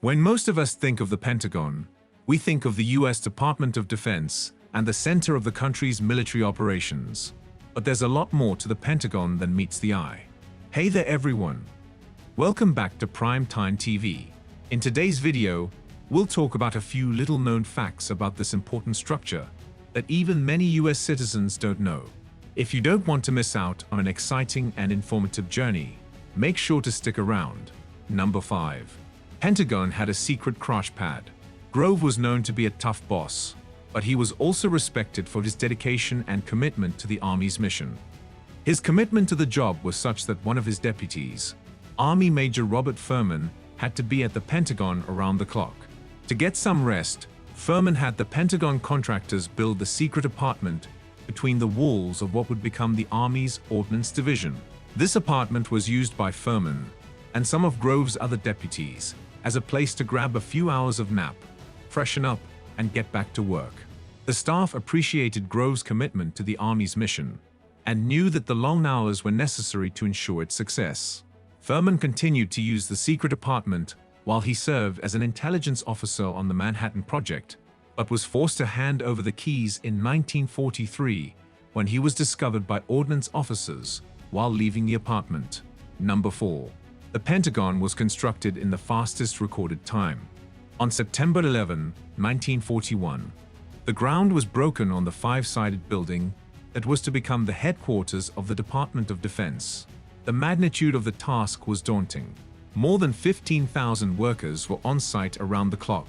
When most of us think of the Pentagon, we think of the US Department of Defense and the center of the country's military operations. But there's a lot more to the Pentagon than meets the eye. Hey there everyone! Welcome back to Primetime TV. In today's video, we'll talk about a few little-known facts about this important structure that even many US citizens don't know. If you don't want to miss out on an exciting and informative journey, make sure to stick around. Number 5. Pentagon had a secret crash pad. Grove was known to be a tough boss, but he was also respected for his dedication and commitment to the Army's mission. His commitment to the job was such that one of his deputies, Army Major Robert FURMAN, had to be at the Pentagon around the clock. To get some rest, FURMAN had the Pentagon contractors build the secret apartment between the walls of what would become the Army's Ordnance Division. This apartment was used by FURMAN and some of Grove's other deputies as a place to grab a few hours of nap, freshen up, and get back to work. The staff appreciated Grove's commitment to the Army's mission and knew that the long hours were necessary to ensure its success. FURMAN continued to use the secret apartment while he served as an intelligence officer on the Manhattan Project, but was forced to hand over the keys in 1943 when he was discovered by ordnance officers while leaving the apartment. Number 4. The Pentagon was constructed in the fastest recorded time. On September 11, 1941, the ground was broken on the five-sided building that was to become the headquarters of the Department of Defense. The magnitude of the task was daunting. More than 15,000 workers were on site around the clock,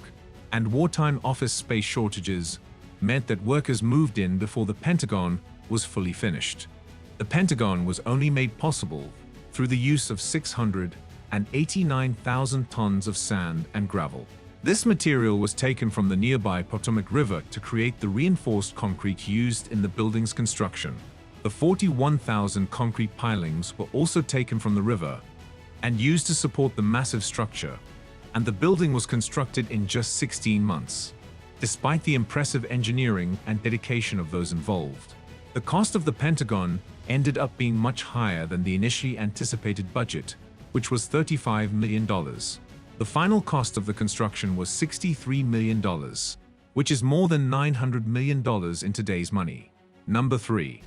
and wartime office space shortages meant that workers moved in before the Pentagon was fully finished. The Pentagon was only made possible through the use of 689,000 tons of sand and gravel. This material was taken from the nearby Potomac River to create the reinforced concrete used in the building's construction. The 41,000 concrete pilings were also taken from the river and used to support the massive structure, and the building was constructed in just 16 months. Despite the impressive engineering and dedication of those involved, the cost of the Pentagon ended up being much higher than the initially anticipated budget, which was $35 million. The final cost of the construction was $63 million, which is more than $900 million in today's money. Number 3.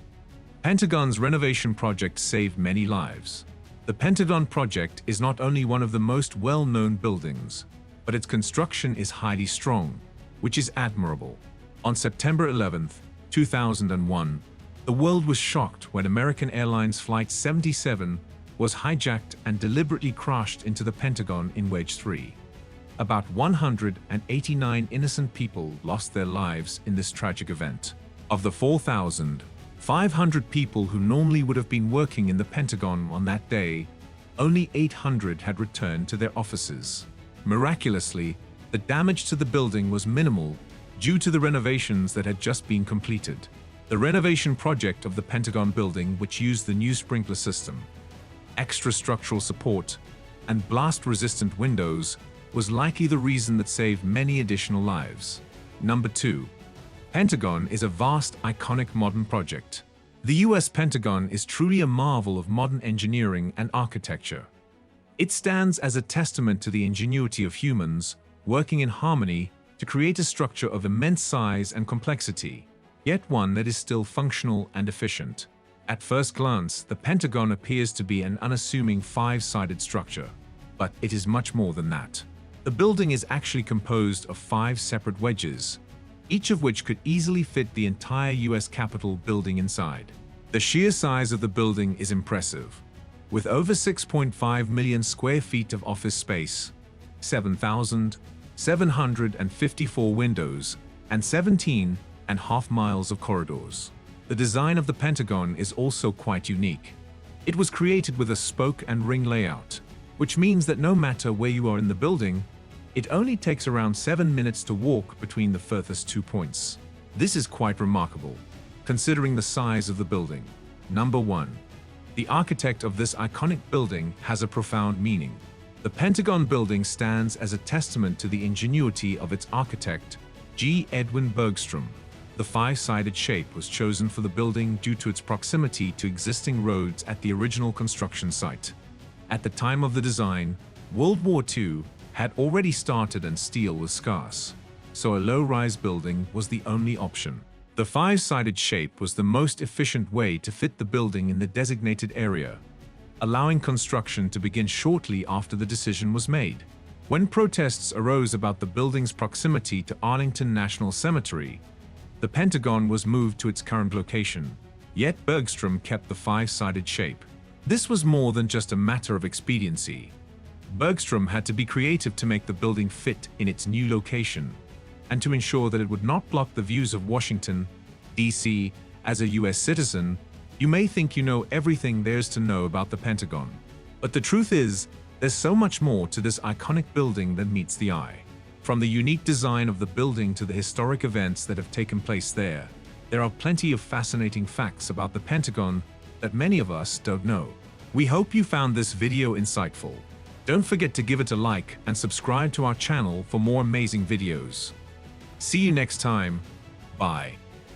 Pentagon's renovation project saved many lives. The Pentagon project is not only one of the most well-known buildings, but its construction is highly strong, which is admirable. On September 11, 2001, the world was shocked when American Airlines Flight 77 was hijacked and deliberately crashed into the Pentagon in Wedge 3. About 189 innocent people lost their lives in this tragic event. Of the 4,500 people who normally would have been working in the Pentagon on that day, only 800 had returned to their offices. Miraculously, the damage to the building was minimal due to the renovations that had just been completed. The renovation project of the Pentagon building, which used the new sprinkler system, extra structural support, and blast-resistant windows, was likely the reason that saved many additional lives. Number 2. Pentagon is a vast, iconic modern project. The US Pentagon is truly a marvel of modern engineering and architecture. It stands as a testament to the ingenuity of humans working in harmony to create a structure of immense size and complexity, yet one that is still functional and efficient. At first glance, the Pentagon appears to be an unassuming five-sided structure, but it is much more than that. The building is actually composed of 5 separate wedges, each of which could easily fit the entire US Capitol building inside. The sheer size of the building is impressive, with over 6.5 million square feet of office space, 7,754 windows, and 17.5 miles of corridors. The design of the Pentagon is also quite unique. It was created with a spoke and ring layout, which means that no matter where you are in the building, it only takes around 7 minutes to walk between the furthest 2 points. This is quite remarkable, considering the size of the building. Number 1. The architect of this iconic building has a profound meaning. The Pentagon building stands as a testament to the ingenuity of its architect, G. Edwin Bergstrom. The five-sided shape was chosen for the building due to its proximity to existing roads at the original construction site. At the time of the design, World War II had already started and steel was scarce, so a low-rise building was the only option. The five-sided shape was the most efficient way to fit the building in the designated area, allowing construction to begin shortly after the decision was made. When protests arose about the building's proximity to Arlington National Cemetery, the Pentagon was moved to its current location, yet Bergstrom kept the five-sided shape. This was more than just a matter of expediency. Bergstrom had to be creative to make the building fit in its new location, and to ensure that it would not block the views of Washington, D.C. As a U.S. citizen, you may think you know everything there is to know about the Pentagon. But the truth is, there's so much more to this iconic building than meets the eye. From the unique design of the building to the historic events that have taken place there are plenty of fascinating facts about the Pentagon that many of us don't know. We hope you found this video insightful. Don't forget to give it a like and subscribe to our channel for more amazing videos. See you next time. Bye.